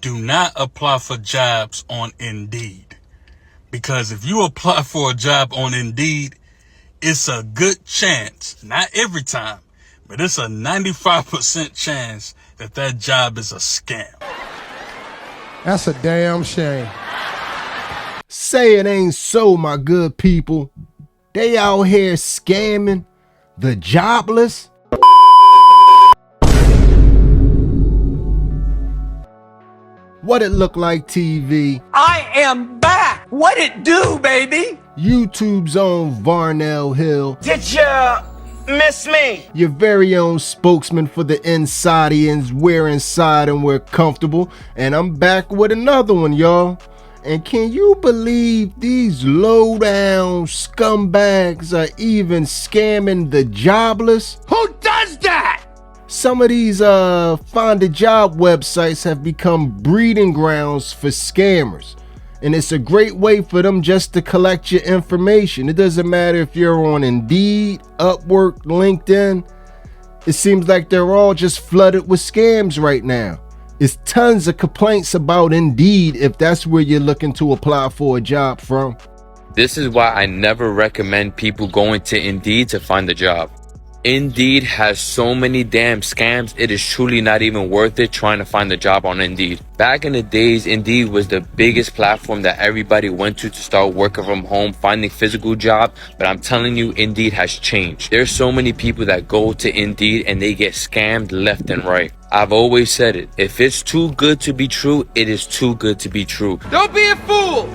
Do not apply for jobs on Indeed. Because if you apply for a job on Indeed, it's a good chance, not every time, but it's a 95% chance that that job is a scam. That's a damn shame. Say it ain't so, my good people. They out here scamming the jobless. What it look like, TV? I am back! What it do, baby? YouTube's own Varnell Hill. Did ya miss me? Your very own spokesman for the Insidians. We're inside and we're comfortable. And I'm back with another one, y'all. And can you believe these low-down scumbags are even scamming the jobless? Who does that? Some of these find a job websites have become breeding grounds for scammers. And it's a great way for them just to collect your information. It doesn't matter if you're on Indeed, Upwork, LinkedIn. It seems like they're all just flooded with scams right now. It's tons of complaints about Indeed if that's where you're looking to apply for a job from. This is why I never recommend people going to Indeed to find a job. Indeed has so many damn scams, it is truly not even worth it trying to find a job on Indeed. Back in the days, Indeed was the biggest platform that everybody went to start working from home, finding physical job, but I'm telling you, Indeed has changed. There's so many people that go to Indeed and they get scammed left and right. I've always said it, if it's too good to be true, it is too good to be true. Don't be a fool!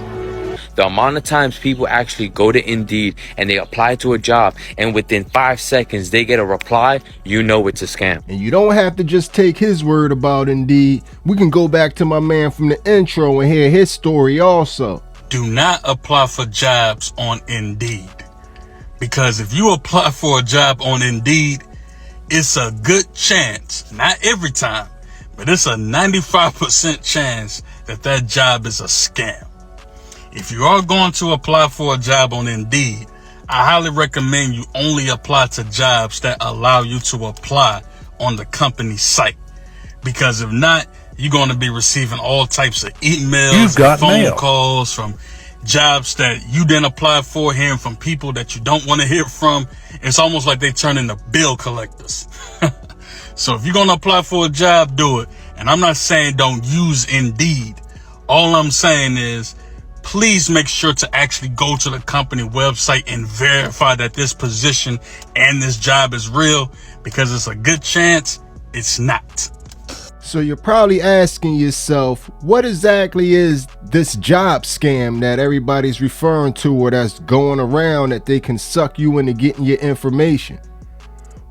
The amount of times people actually go to Indeed and they apply to a job and within 5 seconds they get a reply, you know it's a scam. And you don't have to just take his word about Indeed. We can go back to my man from the intro and hear his story also. Do not apply for jobs on Indeed. Because if you apply for a job on Indeed, it's a good chance, not every time, but it's a 95% chance that that job is a scam. If you are going to apply for a job on Indeed, I highly recommend you only apply to jobs that allow you to apply on the company site. Because if not, you're going to be receiving all types of emails and phone calls from jobs that you didn't apply for, hearing from people that you don't want to hear from. It's almost like they turn into bill collectors. So if you're going to apply for a job, do it. And I'm not saying don't use Indeed. All I'm saying is, please make sure to actually go to the company website and verify that this position and this job is real, because it's a good chance it's not. So you're probably asking yourself, what exactly is this job scam that everybody's referring to or that's going around that they can suck you into getting your information?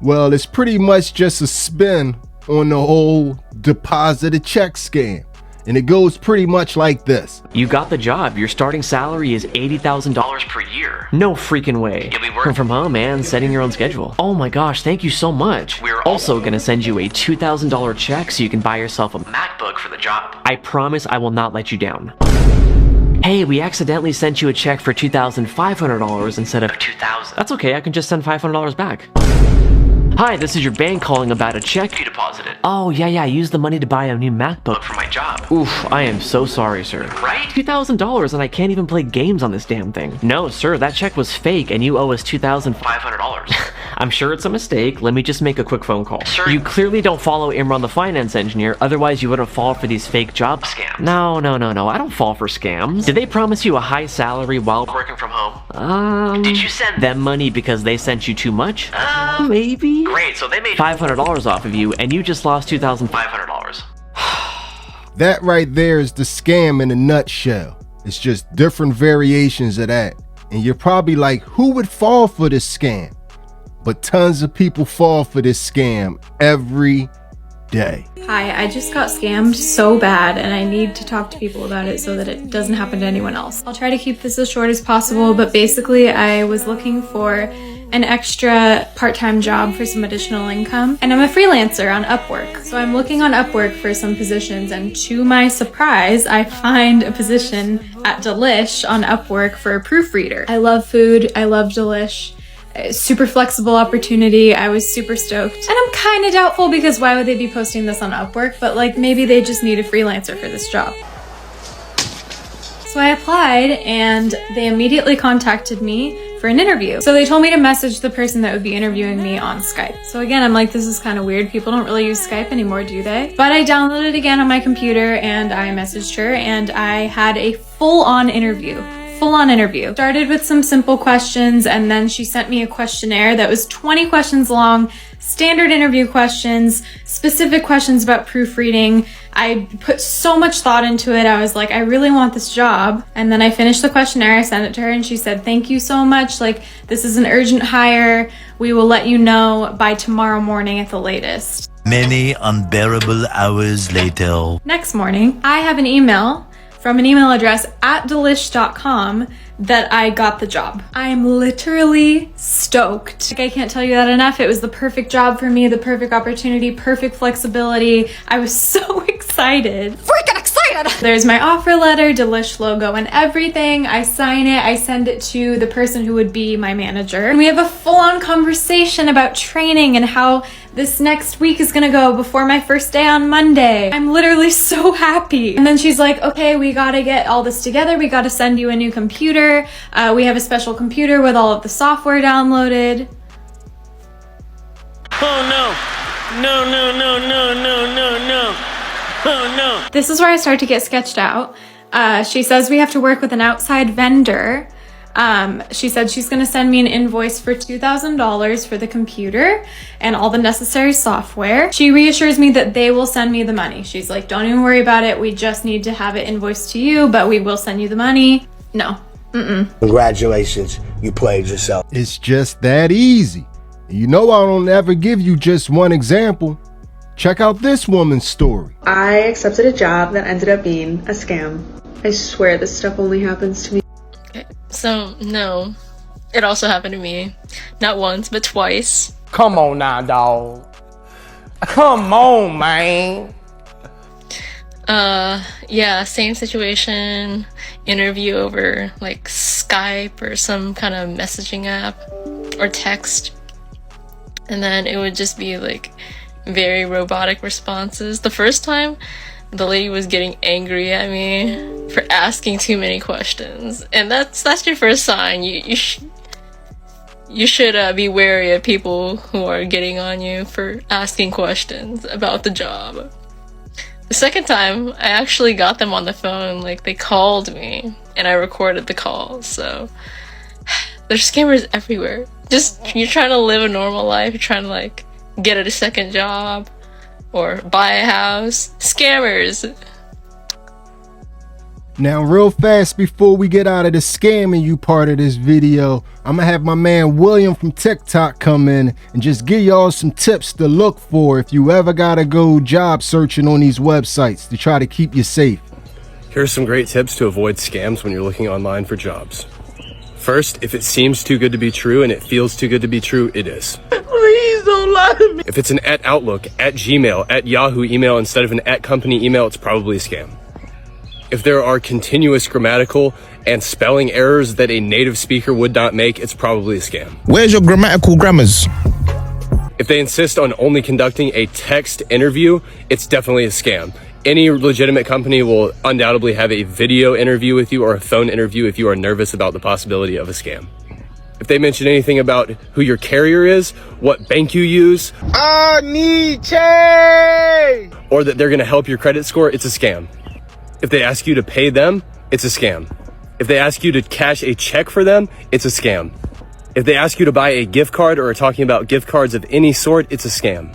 Well, it's pretty much just a spin on the whole deposit a check scam. And it goes pretty much like this. You got the job. Your starting salary is $80,000 per year. No freaking way. You'll be working from home and setting your own schedule. Oh my gosh, thank you so much. We're also gonna send you a $2,000 check so you can buy yourself a MacBook for the job. I promise I will not let you down. Hey, we accidentally sent you a check for $2,500 instead of $2,000. That's okay, I can just send $500 back. Hi, this is your bank calling about a check You deposited. Oh, yeah, I used the money to buy a new MacBook. For my job. Oof, I am so sorry, sir. Right? $2,000 and I can't even play games on this damn thing. No, sir, that check was fake and you owe us $500. I'm sure it's a mistake. Let me just make a quick phone call. Sure. You clearly don't follow Imran the finance engineer, otherwise you wouldn't fall for these fake job Scams. No, I don't fall for scams. Did they promise you a high salary while Working from home. Did you send them money because they sent you too much? Maybe? Great, so they made $500 off of you and you just lost $2,500. $500. That right there is the scam in a nutshell. It's just different variations of that. And you're probably like, who would fall for this scam? But tons of people fall for this scam every day. Hi, I just got scammed so bad and I need to talk to people about it so that it doesn't happen to anyone else. I'll try to keep this as short as possible, but basically I was looking for an extra part-time job for some additional income, and I'm a freelancer on Upwork. So I'm looking on Upwork for some positions, and to my surprise, I find a position at Delish on Upwork for a proofreader. I love food, I love Delish. super flexible opportunity. I was super stoked. And I'm kind of doubtful because why would they be posting this on Upwork? But like maybe they just need a freelancer for this job. So I applied and they immediately contacted me for an interview. So they told me to message the person that would be interviewing me on Skype. So again, I'm like, this is kind of weird. People don't really use Skype anymore, do they? But I downloaded it again on my computer and I messaged her and I had a full-on interview. Started with some simple questions and then she sent me a questionnaire that was 20 questions long, standard interview questions, specific questions about proofreading. I put so much thought into it. I was like, I really want this job. And then I finished the questionnaire, I sent it to her and she said, thank you so much. Like, this is an urgent hire. We will let you know by tomorrow morning at the latest. Many unbearable hours later. Next morning, I have an email from an email address at delish.com that I got the job. I'm literally stoked. Like, I can't tell you that enough. It was the perfect job for me, the perfect opportunity, perfect flexibility. I was so excited. Freaking excited! There's my offer letter, Delish logo and everything. I sign it, I send it to the person who would be my manager. And we have a full-on conversation about training and how this next week is gonna go before my first day on Monday. I'm literally so happy. And then she's like, okay, we gotta get all this together. We gotta send you a new computer. We have a special computer with all of the software downloaded. Oh no. No, no, no, no, no, no, no. Oh no. This is where I start to get sketched out. She says we have to work with an outside vendor. She said she's gonna send me an invoice for $2,000 for the computer and all the necessary software. She reassures me that they will send me the money. She's like, don't even worry about it. We just need to have it invoiced to you, but we will send you the money. No. Congratulations, you played yourself. It's just that easy. You know I don't ever give you just one example. Check out this woman's story. I accepted a job that ended up being a scam. I swear this stuff only happens to me. Okay, so no, it also happened to me. Not once, but twice. Come on now, dog. Come on, man. Yeah, same situation, interview over like Skype or some kind of messaging app or text. And then it would just be like very robotic responses. The first time, the lady was getting angry at me for asking too many questions. And that's your first sign. You should be wary of people who are getting on you for asking questions about the job. The second time, I actually got them on the phone. Like, they called me and I recorded the call. So there's scammers everywhere. Just, you're trying to live a normal life. You're trying to like get a second job or buy a house. Scammers. Now, real fast before we get out of the scamming you part of this video, I'm gonna have my man William from TikTok come in and just give y'all some tips to look for if you ever gotta go job searching on these websites to try to keep you safe. Here's some great tips to avoid scams when you're looking online for jobs. First, if it seems too good to be true and it feels too good to be true, it is. Please don't lie to me. If it's an @Outlook, @Gmail, @Yahoo email instead of an @company email, it's probably a scam. If there are continuous grammatical and spelling errors that a native speaker would not make, it's probably a scam. Where's your grammatical grammars? If they insist on only conducting a text interview, it's definitely a scam. Any legitimate company will undoubtedly have a video interview with you or a phone interview if you are nervous about the possibility of a scam. If they mention anything about who your carrier is, what bank you use, or that they're gonna help your credit score, it's a scam. If they ask you to pay them, it's a scam. If they ask you to cash a check for them, it's a scam. If they ask you to buy a gift card or are talking about gift cards of any sort, it's a scam.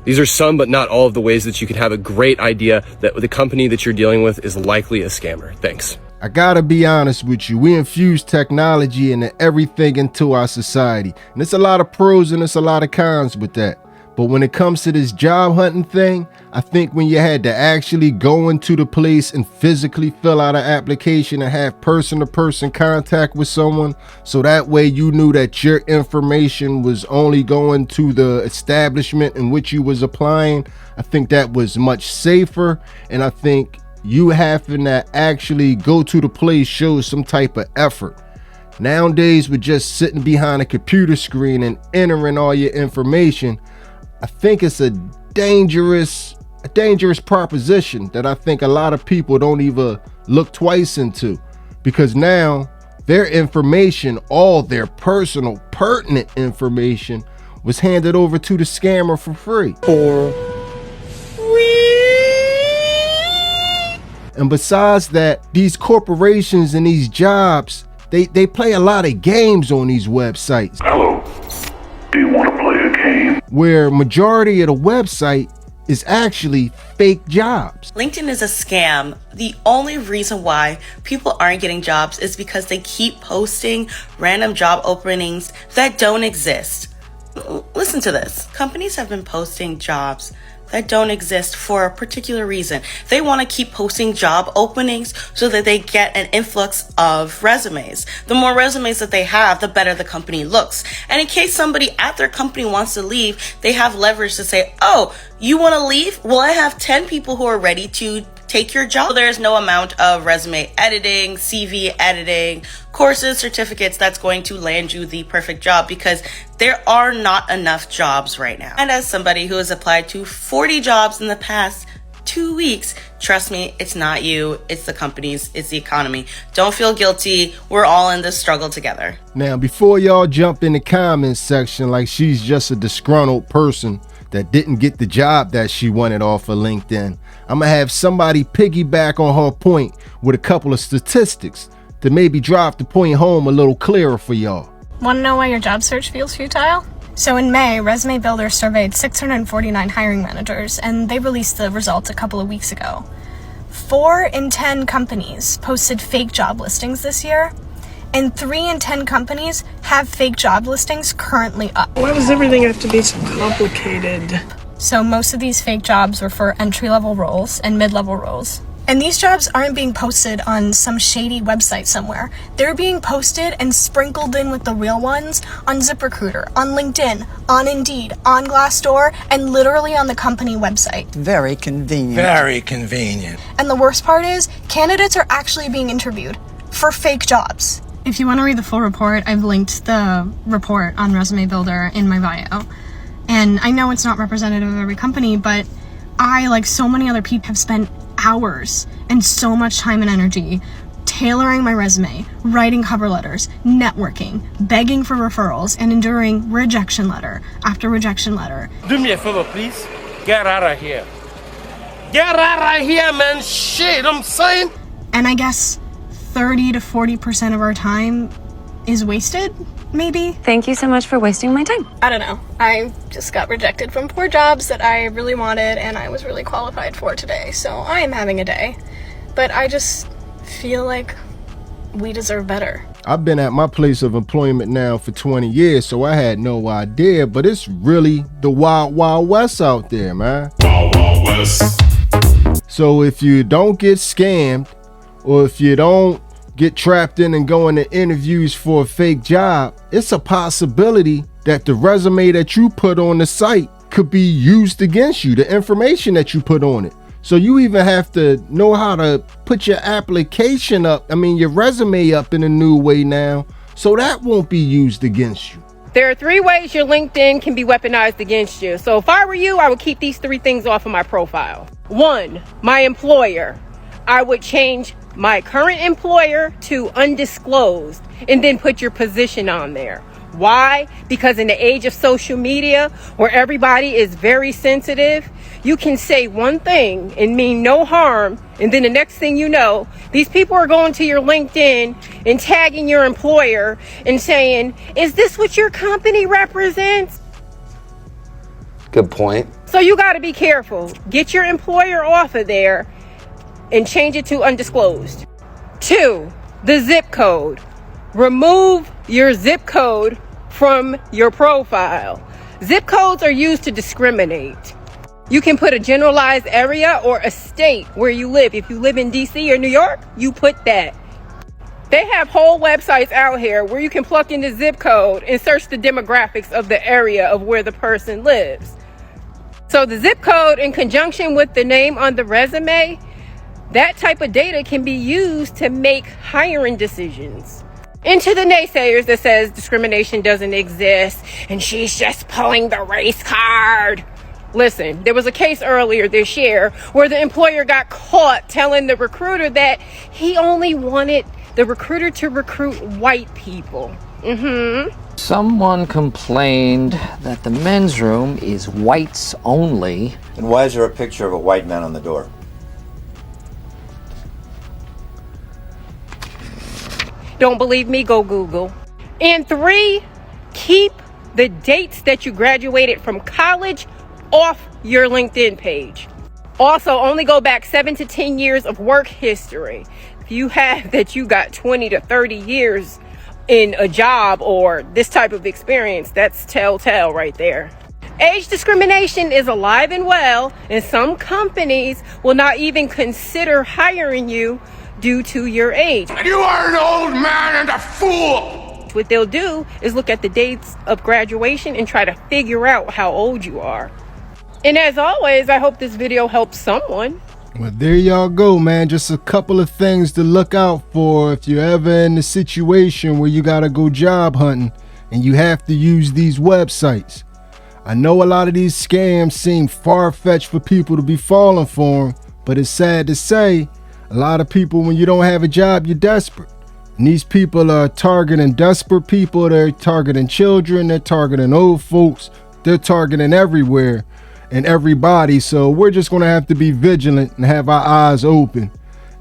These are some but not all of the ways that you can have a great idea that the company that you're dealing with is likely a scammer. Thanks. I gotta be honest with you, we infuse technology into everything into our society. And there's a lot of pros and there's a lot of cons with that. But when it comes to this job hunting thing, I think when you had to actually go into the place and physically fill out an application and have person-to-person contact with someone, so that way you knew that your information was only going to the establishment in which you was applying, I think that was much safer. And I think you having to actually go to the place shows some type of effort. Nowadays, with just sitting behind a computer screen and entering all your information, I think it's a dangerous proposition that I think a lot of people don't even look twice into, because now their information, all their personal pertinent information, was handed over to the scammer for free. And besides that, these corporations and these jobs, they play a lot of games on these websites. Hello, do you want to play a game? Where majority of the website is actually fake jobs. LinkedIn is a scam. The only reason why people aren't getting jobs is because they keep posting random job openings that don't exist. Listen to this. Companies have been posting jobs that don't exist for a particular reason. They want to keep posting job openings so that they get an influx of resumes. The more resumes that they have, the better the company looks. And in case somebody at their company wants to leave, they have leverage to say, oh, you want to leave? Well, I have 10 people who are ready to take your job. There's no amount of resume editing, CV editing, courses, certificates that's going to land you the perfect job, because there are not enough jobs right now. And as somebody who has applied to 40 jobs in the past 2 weeks, trust me, it's not you, it's the companies, it's the economy. Don't feel guilty. We're all in this struggle together. Now, before y'all jump in the comments section like she's just a disgruntled person that didn't get the job that she wanted off of LinkedIn, I'm gonna have somebody piggyback on her point with a couple of statistics to maybe drive the point home a little clearer for y'all. Want to know why your job search feels futile? So in May, Resume Builder surveyed 649 hiring managers, and they released the results a couple of weeks ago. 4 in 10 companies posted fake job listings this year, and 3 in 10 companies have fake job listings currently up. Why does everything have to be so complicated? So most of these fake jobs were for entry-level roles and mid-level roles. And these jobs aren't being posted on some shady website somewhere. They're being posted and sprinkled in with the real ones on ZipRecruiter, on LinkedIn, on Indeed, on GLASSDOor, and literally on the company website. Very convenient. Very convenient. And the worst part is, candidates are actually being interviewed for fake jobs. If you want to read the full report, I've linked the report on Resume Builder in my bio. And I know it's not representative of every company, but I, like so many other people, have spent hours and so much time and energy tailoring my resume, writing cover letters, networking, begging for referrals, and enduring rejection letter after rejection letter. Do me a favor, please. Get out of here. Get out of here, man. Shit, I'm saying. And I guess 30 to 40% of our time is wasted, maybe. Thank you so much for wasting my time. I don't know. I just got rejected from 4 jobs that I really wanted and I was really qualified for today. So I am having a day. But I just feel like we deserve better. I've been at my place of employment now for 20 years, so I had no idea, but it's really the wild, wild west out there, man. Wild, wild west. So if you don't get scammed, or if you don't get trapped in and go into interviews for a fake job, it's a possibility that the resume that you put on the site could be used against you, the information that you put on it. So you even have to know how to put your application up, your resume up in a new way now, so that won't be used against you. There are 3 ways your LinkedIn can be weaponized against you. So if I were you, I would keep these 3 things off of my profile. 1, my employer. I would change my current employer to undisclosed and then put your position on there. Why? Because in the age of social media, where everybody is very sensitive, you can say one thing and mean no harm, and then the next thing you know, these people are going to your LinkedIn and tagging your employer and saying, is this what your company represents? Good point. So you got to be careful. Get your employer off of there and change it to undisclosed. 2, the zip code. Remove your zip code from your profile. Zip codes are used to discriminate. You can put a generalized area or a state where you live. If you live in DC or New York, you put that. They have whole websites out here where you can plug in the zip code and search the demographics of the area of where the person lives. So the zip code in conjunction with the name on the resume, that type of data can be used to make hiring decisions. And to the naysayers that says discrimination doesn't exist and she's just pulling the race card. Listen, there was a case earlier this year where the employer got caught telling the recruiter that he only wanted the recruiter to recruit white people. Someone complained that the men's room is whites only. And why is there a picture of a white man on the door? Don't believe me? Go Google. And 3, keep the dates that you graduated from college off your LinkedIn page. Also, only go back 7 to 10 years of work history. If you have that you got 20 to 30 years in a job or this type of experience, that's telltale right there. Age discrimination is alive and well, and some companies will not even consider hiring you due to your age. You are an old man and a fool! What they'll do is look at the dates of graduation and try to figure out how old you are. And as always, I hope this video helps someone. Well, there y'all go, man. Just a couple of things to look out for if you're ever in a situation where you gotta go job hunting and you have to use these websites. I know a lot of these scams seem far-fetched for people to be falling for them, but it's sad to say, a lot of people, when you don't have a job, you're desperate. And these people are targeting desperate people. They're targeting children. They're targeting old folks. They're targeting everywhere and everybody. So we're just going to have to be vigilant and have our eyes open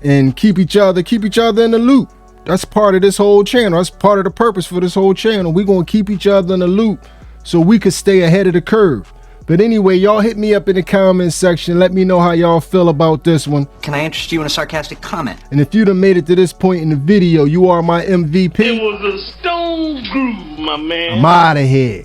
and keep each other in the loop. That's part of this whole channel. That's part of the purpose for this whole channel. We're going to keep each other in the loop so we could stay ahead of the curve. But anyway, y'all hit me up in the comment section. Let me know how y'all feel about this one. Can I interest you in a sarcastic comment? And if you done made it to this point in the video, you are my MVP. It was a stone groove, my man. I'm out of here.